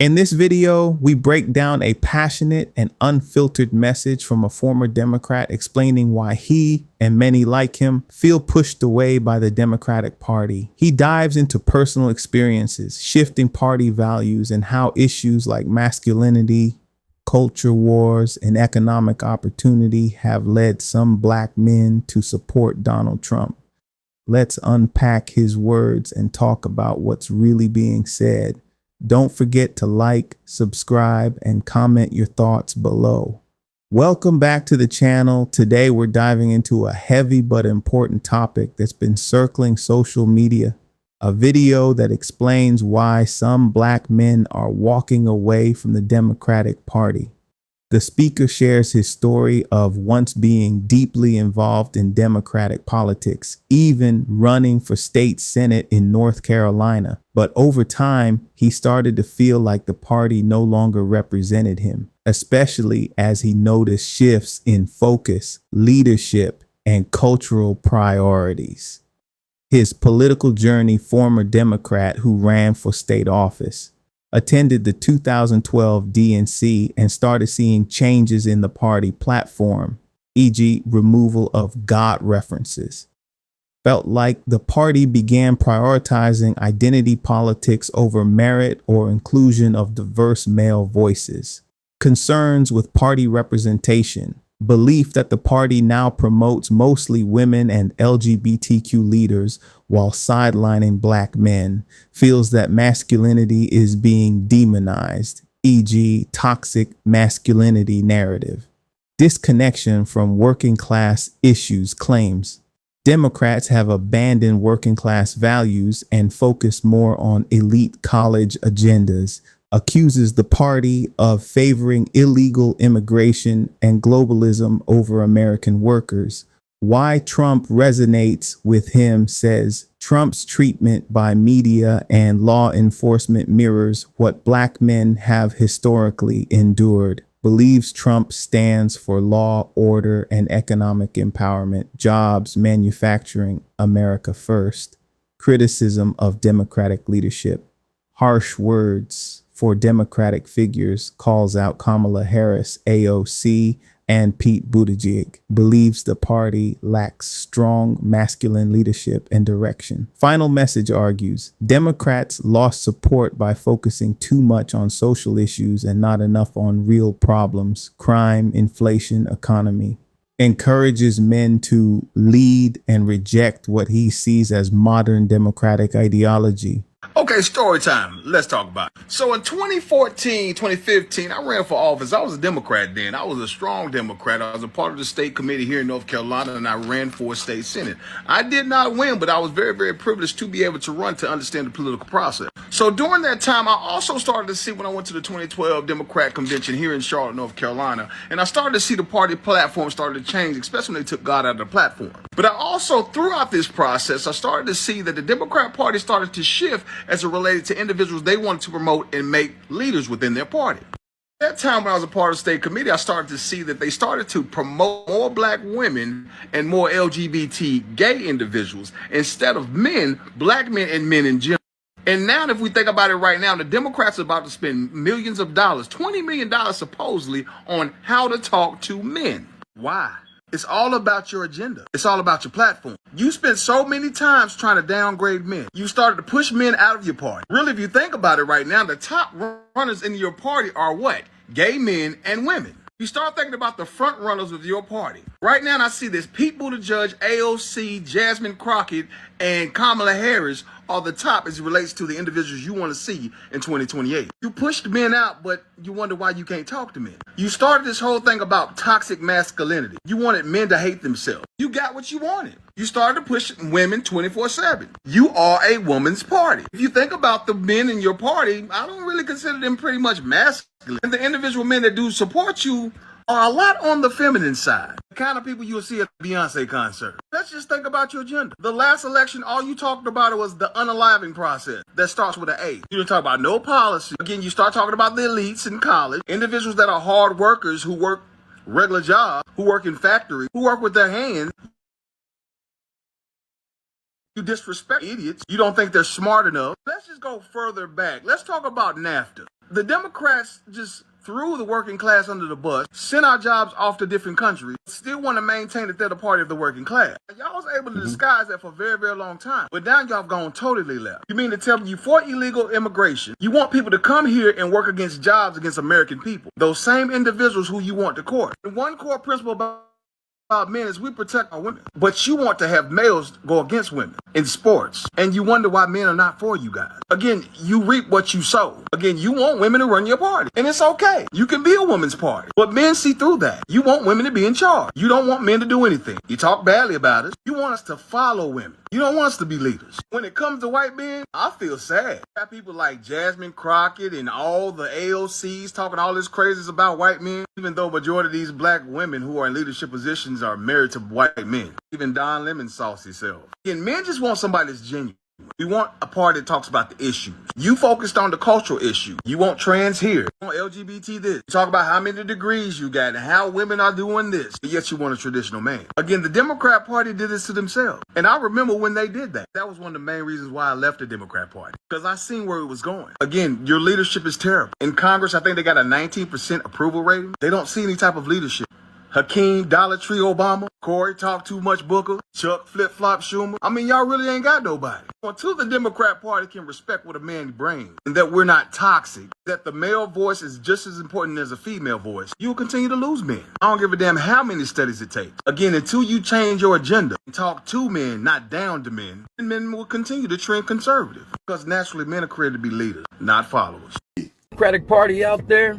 In this video, we break down a passionate and unfiltered message from a former Democrat explaining why he and many like him feel pushed away by the Democratic Party. He dives into personal experiences, shifting party values, and how issues like masculinity, culture wars, and economic opportunity have led some black men to support Donald Trump. Let's unpack his words and talk about what's really being said. Don't forget to like, subscribe, and comment your thoughts below. Welcome back to the channel. Today we're diving into a heavy but important topic that's been circling social media. A video that explains why some black men are walking away from the Democratic Party. The speaker shares his story of once being deeply involved in Democratic politics, even running for state senate in North Carolina. But over time, he started to feel like the party no longer represented him, especially as he noticed shifts in focus, leadership, and cultural priorities. His political journey, former Democrat who ran for state office, attended the 2012 DNC and started seeing changes in the party platform, e.g. removal of God references. Felt like the party began prioritizing identity politics over merit or inclusion of diverse male voices. Concerns with party representation, belief that the party now promotes mostly women and LGBTQ leaders while sidelining black men, feels that masculinity is being demonized, e.g. toxic masculinity narrative. Disconnection from working class issues claims Democrats have abandoned working class values and focus more on elite college agendas, accuses the party of favoring illegal immigration and globalism over American workers. Why Trump resonates with him says Trump's treatment by media and law enforcement mirrors what black men have historically endured. Believes Trump stands for law, order, and economic empowerment, jobs, manufacturing, America first. Criticism of Democratic leadership. Harsh words for Democratic figures, calls out Kamala Harris, AOC, and Pete Buttigieg. Believes the party lacks strong masculine leadership and direction. Final message argues Democrats lost support by focusing too much on social issues and not enough on real problems, crime, inflation, economy. Encourages men to lead and reject what he sees as modern Democratic ideology. Okay, story time. Let's talk about it. So in 2014, 2015, I ran for office. I was a Democrat then. I was a strong Democrat. I was a part of the state committee here in North Carolina, and I ran for state senate. I did not win, but I was very, very privileged to be able to run to understand the political process. So during that time, I also started to see when I went to the 2012 Democrat convention here in Charlotte, North Carolina, and I started to see the party platform started to change, especially when they took God out of the platform. But I also, throughout this process, I started to see that the Democrat Party started to shift as it related to individuals they wanted to promote and make leaders within their party. At that time when I was a part of the state committee, I started to see that they started to promote more black women and more LGBT gay individuals instead of men, black men, and men in general. And now if we think about it right now, the Democrats are about to spend millions of dollars, $20 million supposedly, on how to talk to men. Why? It's all about your agenda. It's all about your platform. You spent so many times trying to downgrade men. You started to push men out of your party. Really, if you think about it right now, the top runners in your party are what? Gay men and women. You start thinking about the front runners of your party. Right now, I see this Pete Buttigieg, AOC, Jasmine Crockett, and Kamala Harris are the top as it relates to the individuals you want to see in 2028. You pushed men out, but you wonder why you can't talk to men. You started this whole thing about toxic masculinity. You wanted men to hate themselves. You got what you wanted. You started to push women 24/7. You are a woman's party. If you think about the men in your party, I don't really consider them pretty much masculine. And the individual men that do support you are a lot on the feminine side. The kind of people you'll see at the Beyonce concert. Let's just think about your agenda. The last election, all you talked about was the unaliving process that starts with an A. You didn't talk about no policy. Again, you start talking about the elites in college, individuals that are hard workers who work regular jobs, who work in factories, who work with their hands. You disrespect idiots. You don't think they're smart enough. Let's just go further back. Let's talk about NAFTA. The Democrats just threw the working class under the bus, sent our jobs off to different countries, still want to maintain that they're the party of the working class. Y'all was able to disguise that for a very, very long time. But now y'all have gone totally left. You mean to tell me you fought illegal immigration? You want people to come here and work against jobs against American people. Those same individuals who you want to court. And one core principle about men is we protect our women, but you want to have males go against women in sports, and you wonder why men are not for you guys. Again, you reap what you sow. Again, you want women to run your party, and it's okay. You can be a woman's party, but men see through that. You want women to be in charge. You don't want men to do anything. You talk badly about us. You want us to follow women. You don't want us to be leaders. When it comes to white men, I feel sad. Got people like Jasmine Crockett and all the AOCs talking all this craziness about white men, even though majority of these black women who are in leadership positions are married to white men. Even Don Lemon's saucy self. And men just want somebody that's genuine. We want a party that talks about the issues. You focused on the cultural issue. You want trans here. You want LGBT this. You talk about how many degrees you got and how women are doing this. But yet you want a traditional man. Again, the Democrat Party did this to themselves. And I remember when they did that. That was one of the main reasons why I left the Democrat Party. Because I seen where it was going. Again, your leadership is terrible. In Congress, I think they got a 19% approval rating. They don't see any type of leadership. Hakeem Dollar Tree Obama, Corey Talk Too Much Booker, Chuck Flip Flop Schumer. I mean, y'all really ain't got nobody. Until the Democrat Party can respect what a man brings and that we're not toxic, that the male voice is just as important as a female voice, you will continue to lose men. I don't give a damn how many studies it takes. Again, until you change your agenda and talk to men, not down to men, and men will continue to trend conservative. Because naturally, men are created to be leaders, not followers. Democratic Party out there,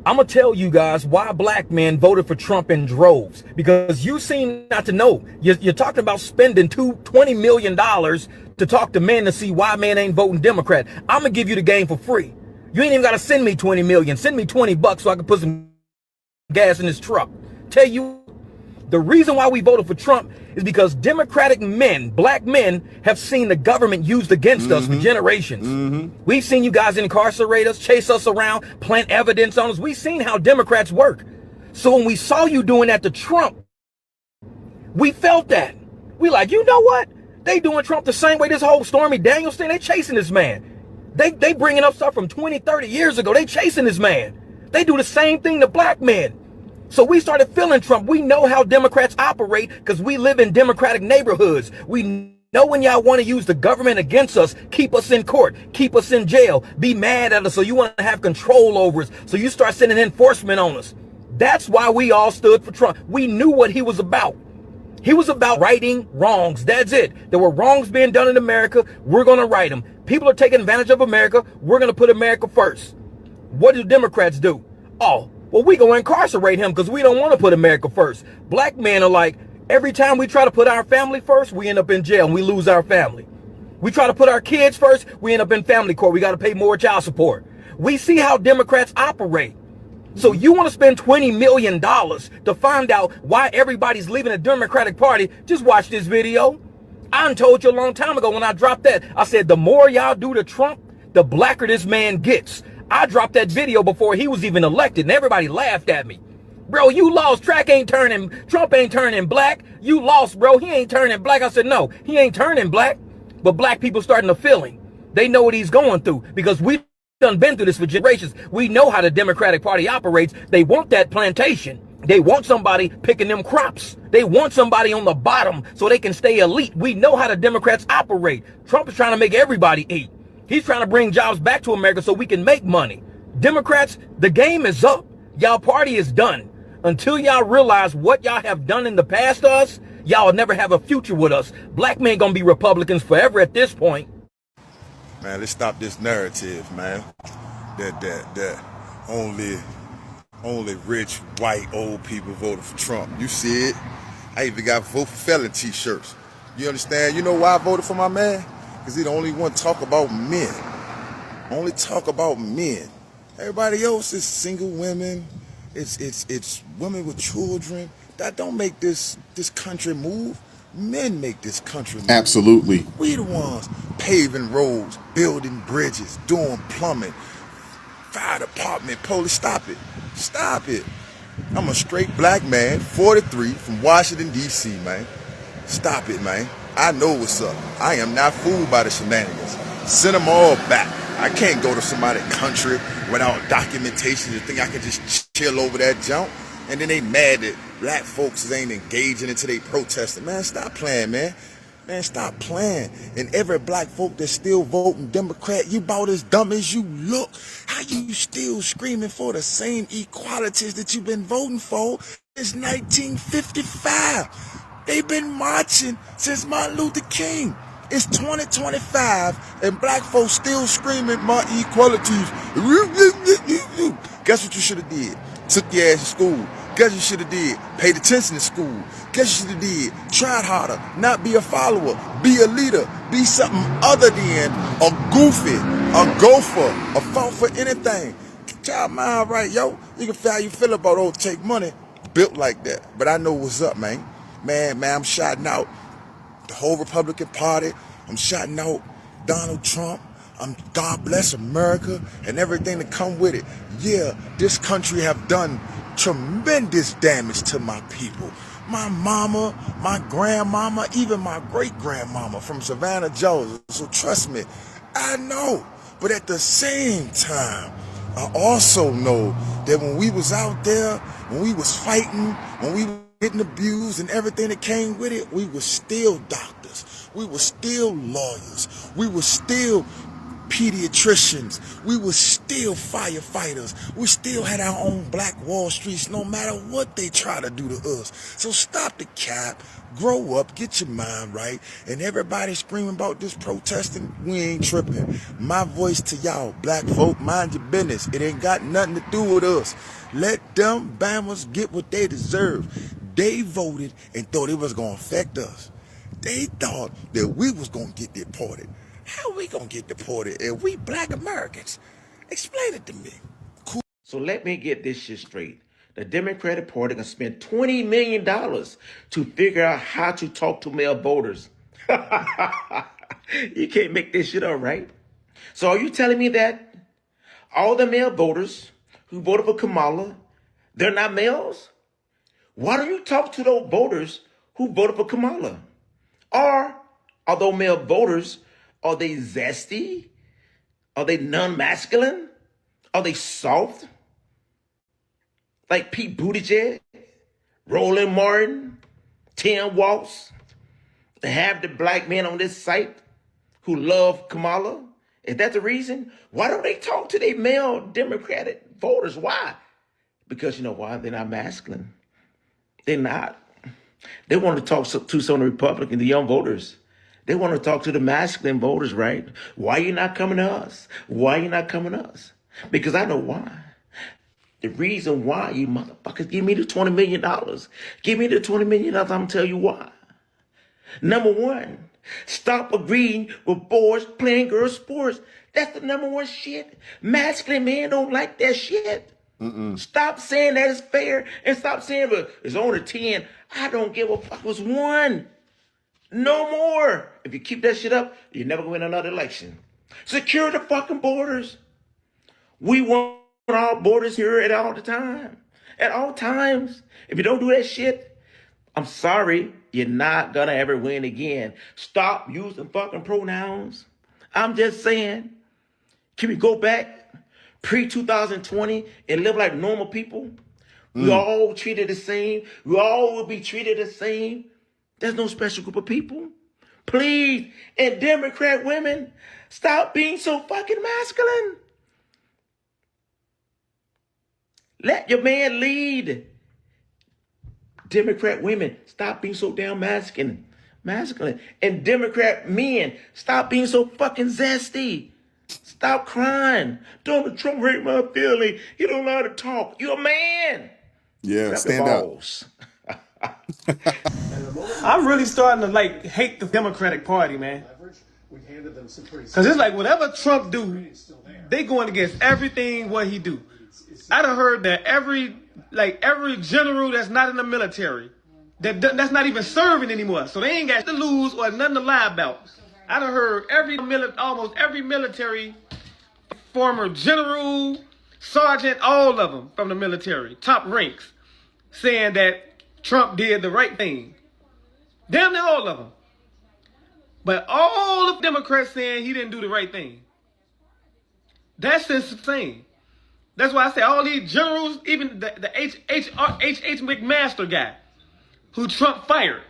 I'm going to tell you guys why black men voted for Trump in droves. Because you seem not to know. You're talking about spending $20 million to talk to men to see why men ain't voting Democrat. I'm going to give you the game for free. You ain't even got to send me 20 million. Send me 20 bucks so I can put some gas in this truck. Tell you, the reason why we voted for Trump is because Democratic men, black men, have seen the government used against us for generations. We've seen you guys incarcerate us, chase us around, plant evidence on us. We've seen how Democrats work. So when we saw you doing that to Trump, we felt that. We like, you know what? They doing Trump the same way this whole Stormy Daniels thing. They chasing this man. They bringing up stuff from 20, 30 years ago. They chasing this man. They do the same thing to black men. So we started feeling Trump. We know how Democrats operate because we live in Democratic neighborhoods. We know when y'all want to use the government against us, keep us in court, keep us in jail, be mad at us, so you want to have control over us, so you start sending enforcement on us. That's why we all stood for Trump. We knew what he was about. He was about righting wrongs. That's it. There were wrongs being done in America. We're going to right them. People are taking advantage of America. We're going to put America first. What do Democrats do? Oh, well, we go incarcerate him because we don't want to put America first. Black men are like, every time we try to put our family first, we end up in jail and we lose our family. We try to put our kids first, we end up in family court. We got to pay more child support. We see how Democrats operate. So you want to spend $20 million to find out why everybody's leaving the Democratic Party? Just watch this video. I done told you a long time ago when I dropped that. I said, the more y'all do to Trump, the blacker this man gets. I dropped that video before he was even elected, and everybody laughed at me. Bro, you lost. Trump ain't turning black. You lost, bro. He ain't turning black. I said, no, he ain't turning black. But black people starting to feel him. They know what he's going through because we've done been through this for generations. We know how the Democratic Party operates. They want that plantation. They want somebody picking them crops. They want somebody on the bottom so they can stay elite. We know how the Democrats operate. Trump is trying to make everybody eat. He's trying to bring jobs back to America so we can make money. Democrats, the game is up. Y'all party is done. Until y'all realize what y'all have done in the past to us, y'all will never have a future with us. Black men gonna be Republicans forever at this point. Man, let's stop this narrative, man. That only rich, white, old people voted for Trump. You see it. I even got vote for felon t-shirts. You understand? You know why I voted for my man? Because he the only one talk about men. Only talk about men. Everybody else is single women. It's women with children. That don't make this country move. Men make this country move. Absolutely. We the ones paving roads, building bridges, doing plumbing, fire department, police. Stop it. Stop it. I'm a straight black man, 43, from Washington, D.C., man. Stop it, man. I know what's up. I am not fooled by the shenanigans. Send them all back. I can't go to somebody's country without documentation and think I can just chill over that junk. And then they mad that black folks ain't engaging into they protesting. Man, stop playing, man. Man, stop playing. And every black folk that's still voting Democrat, you about as dumb as you look. How you still screaming for the same equalities that you've been voting for since 1955? They've been marching since Martin Luther King. It's 2025 and black folks still screaming my equalities. Guess what you should have did? Took your ass to school. Guess what you should have did? Paid attention to school. Guess what you should have did? Tried harder. Not be a follower. Be a leader. Be something other than a goofy, a gopher, a fault for anything. Get your mind right, yo. You can feel how you feel about old take money. Built like that. But I know what's up, man. Man, I'm shouting out the whole Republican Party. I'm shouting out Donald Trump. God bless America and everything that come with it. Yeah, this country have done tremendous damage to my people. My mama, my grandmama, even my great-grandmama from Savannah, Georgia. So trust me, I know. But at the same time, I also know that when we was out there, when we was fighting, when we were getting abused and everything that came with it, we were still doctors. We were still lawyers. We were still pediatricians. We were still firefighters. We still had our own black Wall Streets no matter what they try to do to us. So stop the cap, grow up, get your mind right, and everybody screaming about this protesting, we ain't tripping. My voice to y'all, black folk, mind your business. It ain't got nothing to do with us. Let them Bammers get what they deserve. They voted and thought it was going to affect us. They thought that we was going to get deported. How we gonna get deported if we black Americans? Explain it to me. Cool. So let me get this shit straight. The Democratic Party gonna spend $20 million to figure out how to talk to male voters. You can't make this shit up, right? So are you telling me that all the male voters who voted for Kamala, they're not males? Why don't you talk to those voters who voted for Kamala? Or are those male voters, are they zesty? Are they non-masculine? Are they soft? Like Pete Buttigieg, Roland Martin, Tim Walz? To have the black men on this site who love Kamala? Is that the reason? Why don't they talk to their male Democratic voters? Why? Because you know why? They're not masculine. They're not. They want to talk to some of the Republicans, the young voters. They want to talk to the masculine voters, right? Why you not coming to us? Why you not coming to us? Because I know why. The reason why you motherfuckers give me the $20 million. Give me the $20 million, I'm going to tell you why. Number one, stop agreeing with boys playing girls sports. That's the number one shit. Masculine men don't like that shit. Stop saying that it's fair and stop saying, but it's only 10. I don't give a fuck. It was 1. No more. If you keep that shit up, you're never going to win another election. Secure the fucking borders. We want our borders here at all the time. At all times. If you don't do that shit, I'm sorry, you're not going to ever win again. Stop using fucking pronouns. I'm just saying. Can we go back pre-2020 and live like normal people? We all treated the same. We all will be treated the same. There's no special group of people. Please, and Democrat women, stop being so fucking masculine. Let your man lead. Democrat women, stop being so damn masculine. And Democrat men, stop being so fucking zesty. Stop crying. Donald Trump hurt my feeling. He don't know how to talk. You're a man. Yeah, Grab stand the up. balls. I'm really starting to like hate the Democratic Party, man. Cause it's like whatever Trump do, they going against everything what he do. I done heard that every general that's not in the military, that's not even serving anymore, so they ain't got to lose or nothing to lie about. I done heard almost every military, former general, sergeant, all of them from the military, top ranks, saying that Trump did the right thing. Damn near all of them. But all of Democrats saying he didn't do the right thing. That's insane. That's why I say all these generals, even the H.H. McMaster guy, who Trump fired,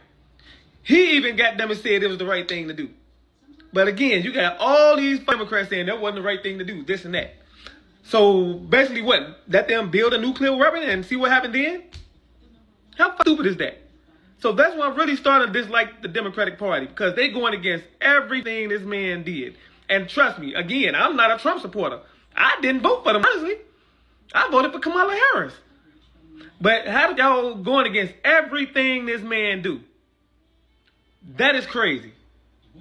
he even got them and said it was the right thing to do. But again, you got all these Democrats saying that wasn't the right thing to do, this and that. So basically what? Let them build a nuclear weapon and see what happened then? How stupid is that? So that's why I'm really starting to dislike the Democratic Party, because they going against everything this man did. And trust me, again, I'm not a Trump supporter. I didn't vote for them, honestly. I voted for Kamala Harris. But how did y'all going against everything this man do? That is crazy.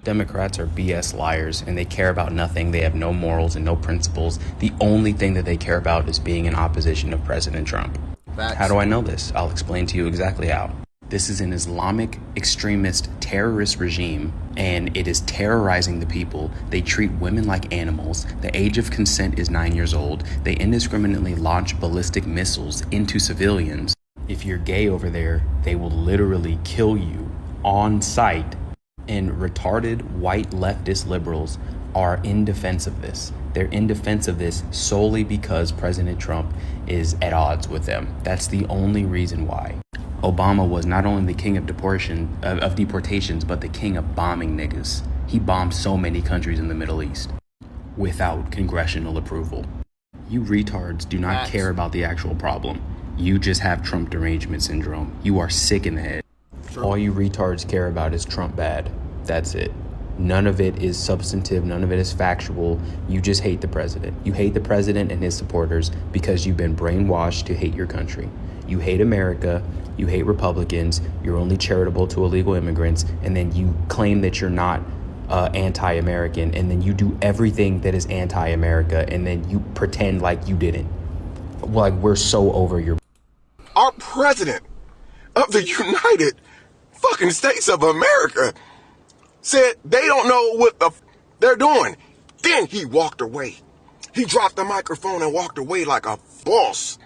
Democrats are BS liars, and they care about nothing. They have no morals and no principles. The only thing that they care about is being in opposition of President Trump. Facts. How do I know this? I'll explain to you exactly how. This is an Islamic extremist terrorist regime, and it is terrorizing the people. They treat women like animals. The age of consent is 9 years old. They indiscriminately launch ballistic missiles into civilians. If you're gay over there, they will literally kill you on sight. And retarded white leftist liberals are in defense of this. They're in defense of this solely because President Trump is at odds with them. That's the only reason why. Obama was not only the king of deportations, but the king of bombing niggas. He bombed so many countries in the Middle East without congressional approval. You retards do not care about the actual problem. You just have Trump derangement syndrome. You are sick in the head. All you retards care about is Trump bad. That's it. None of it is substantive. None of it is factual. You just hate the president. You hate the president and his supporters because you've been brainwashed to hate your country. You hate America. You hate Republicans. You're only charitable to illegal immigrants. And then you claim that you're not anti-American. And then you do everything that is anti-America. And then you pretend like you didn't. Like, we're so over your... Our president of the United fucking States of America said they don't know what the they're doing. Then he walked away. He dropped the microphone and walked away like a boss,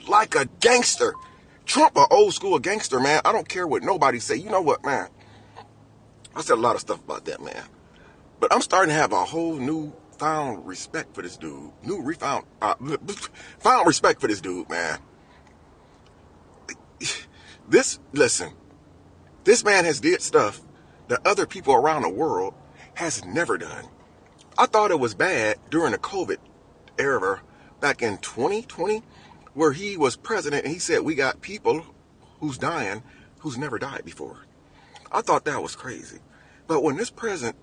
like a gangster. Trump, a old school gangster, man. I don't care what nobody say. You know what, man? I said a lot of stuff about that, man. But I'm starting to have a whole new found respect for this dude. Found respect for this dude, man. Listen, this man has did stuff that other people around the world has never done. I thought it was bad during the COVID era back in 2020, where he was president and he said, we got people who's dying who's never died before. I thought that was crazy. But when this president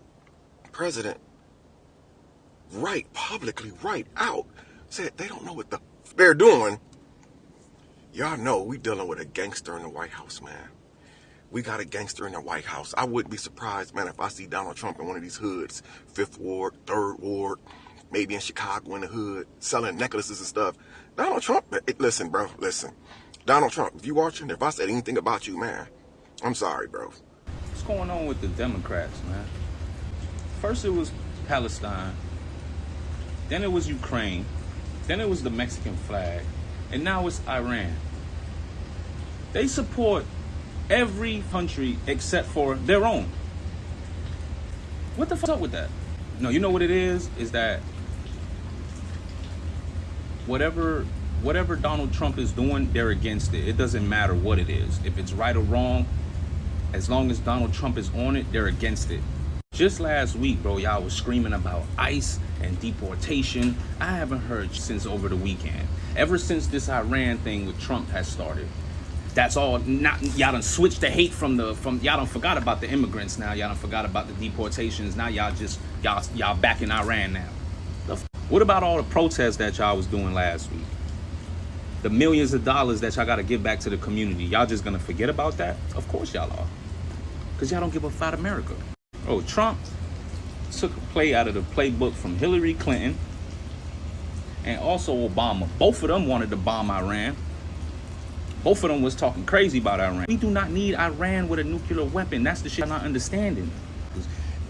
publicly right out said they don't know what the they're doing, y'all know we dealing with a gangster in the White House, man. We got a gangster in the White House. I wouldn't be surprised, man, if I see Donald Trump in one of these hoods, 5th Ward, 3rd Ward, maybe in Chicago in the hood, selling necklaces and stuff. Donald Trump, listen, bro, listen. Donald Trump, if you watching, if I said anything about you, man, I'm sorry, bro. What's going on with the Democrats, man? First it was Palestine, then it was Ukraine, then it was the Mexican flag, and now it's Iran. They support every country except for their own. What the fuck's up with that? No, you know what it is that whatever Donald Trump is doing, they're against it. It doesn't matter what it is. If it's right or wrong, as long as Donald Trump is on it, they're against it. Just last week, bro, y'all was screaming about ICE and deportation. I haven't heard since over the weekend. Ever since this Iran thing with Trump has started. That's all. Not y'all done switched the hate from y'all done forgot about the immigrants now. Y'all done forgot about the deportations. Now y'all back in Iran now. What about all the protests that y'all was doing last week? The millions of dollars that y'all got to give back to the community. Y'all just gonna forget about that? Of course y'all are. Cause y'all don't give a fight America. Oh, Trump took a play out of the playbook from Hillary Clinton and also Obama. Both of them wanted to bomb Iran. Both of them was talking crazy about Iran. We do not need Iran with a nuclear weapon. That's the shit I'm not understanding.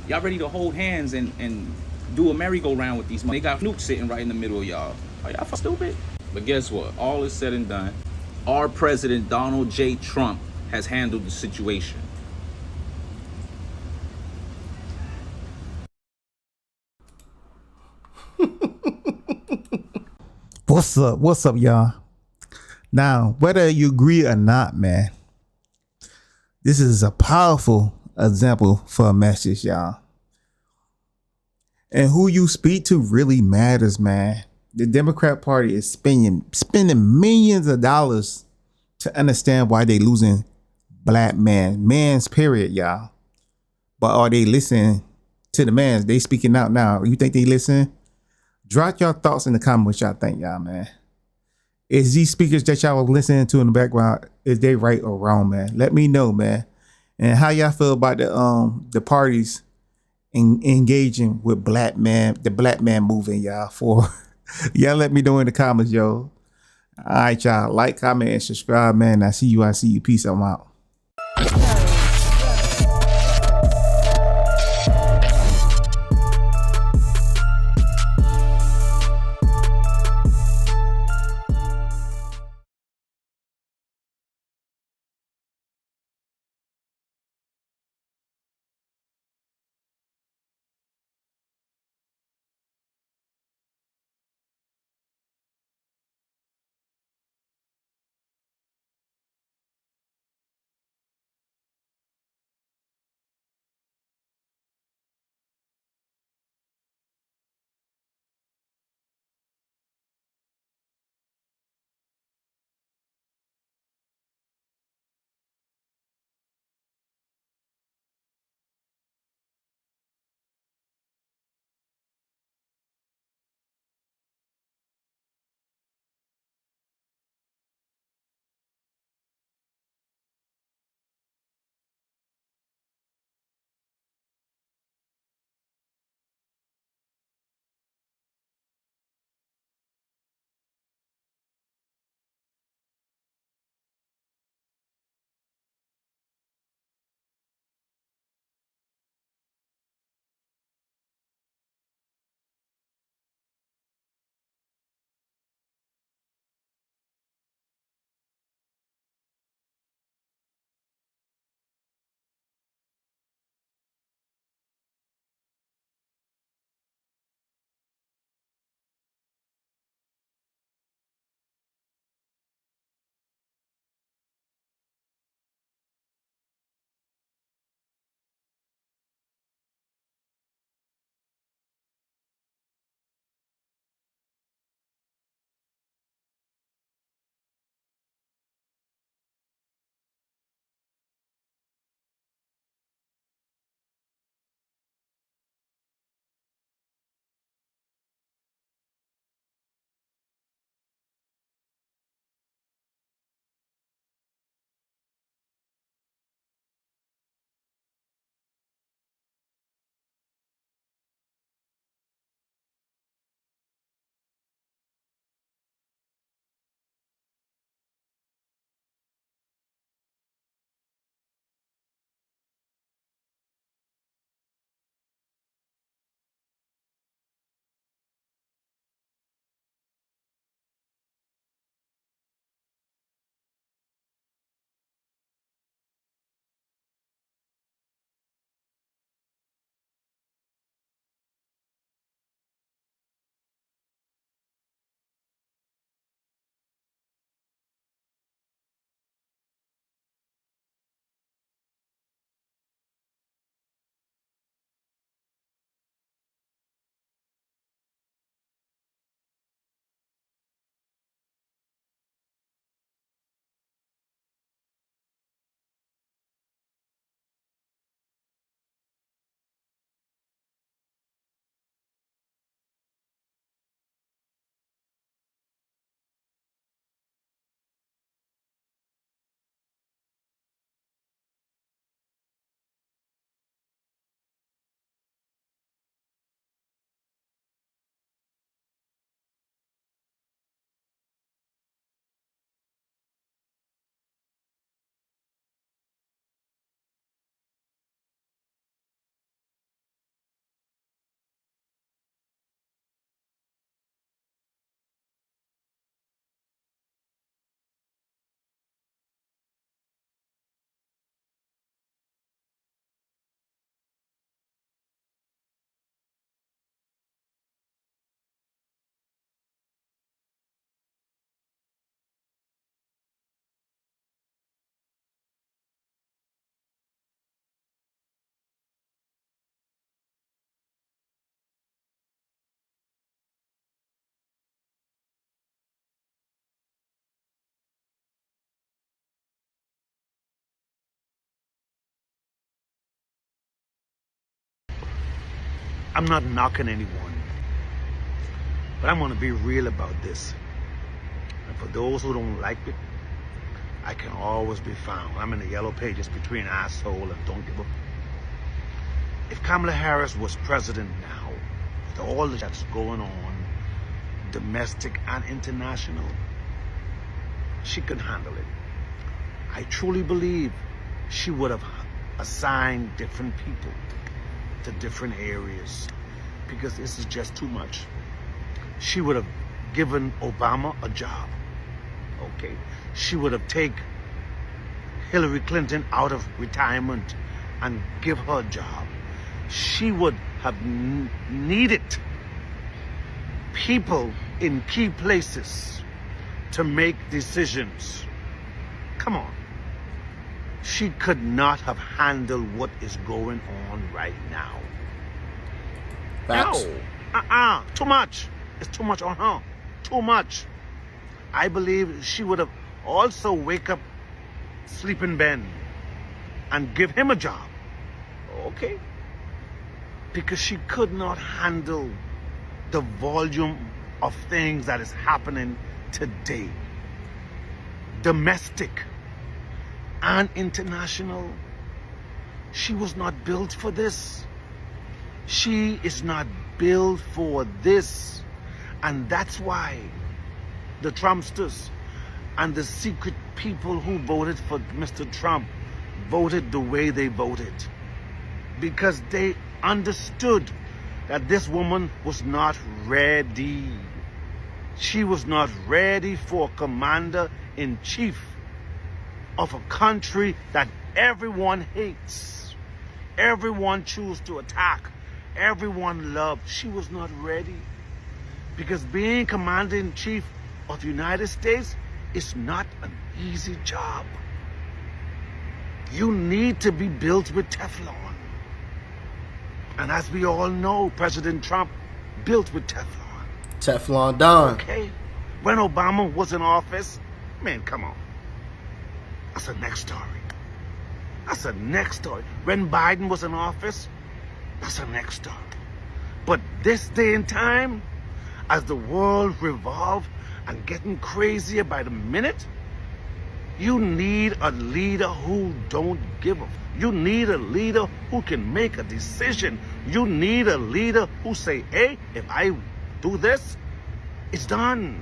Y'all ready to hold hands and do a merry-go-round with these. They got nukes sitting right in the middle of y'all. Are y'all stupid? But guess what? All is said and done. Our president, Donald J. Trump, has handled the situation. What's up? What's up, y'all? Now, whether you agree or not, man, this is a powerful example for a message, y'all. And who you speak to really matters, man. The Democrat Party is spending millions of dollars to understand why they losing black man's period, y'all. But are they listening to the mans? They speaking out now. You think they listen? Drop your thoughts in the comments what y'all think, y'all, man. Is these speakers that y'all was listening to in the background, is they right or wrong, man? Let me know, man. And how y'all feel about the parties engaging with the black man movement, y'all. For y'all let me know in the comments, yo. All right, y'all. Like, comment, and subscribe, man. I see you. Peace. I'm out. I'm not knocking anyone, but I'm gonna be real about this. And for those who don't like it, I can always be found. I'm in the yellow pages between asshole and don't give a. If Kamala Harris was president now, with all that's going on, domestic and international, she could handle it. I truly believe she would have assigned different people to different areas because this is just too much. She would have given Obama a job. Okay. She would have taken Hillary Clinton out of retirement and give her a job. She would have needed people in key places to make decisions. Come on. She could not have handled what is going on right now. Facts. No. Too much. It's too much on her. Too much. I believe she would have also wake up sleeping Ben and give him a job. Okay. Because she could not handle the volume of things that is happening today. Domestic and international. She was not built for this. She is not built for this. And that's why the Trumpsters and the secret people who voted for Mr. Trump voted the way they voted. Because they understood that this woman was not ready. She was not ready for commander-in-chief of a country that everyone hates. Everyone chooses to attack. Everyone loves. She was not ready. Because being commander-in-chief of the United States is not an easy job. You need to be built with Teflon. And as we all know, President Trump built with Teflon. Teflon Don. Okay? When Obama was in office, man, come on. That's the next story. That's the next story. When Biden was in office, that's the next story. But this day and time, as the world revolves and getting crazier by the minute, you need a leader who don't give a. You need a leader who can make a decision. You need a leader who say, hey, if I do this, it's done.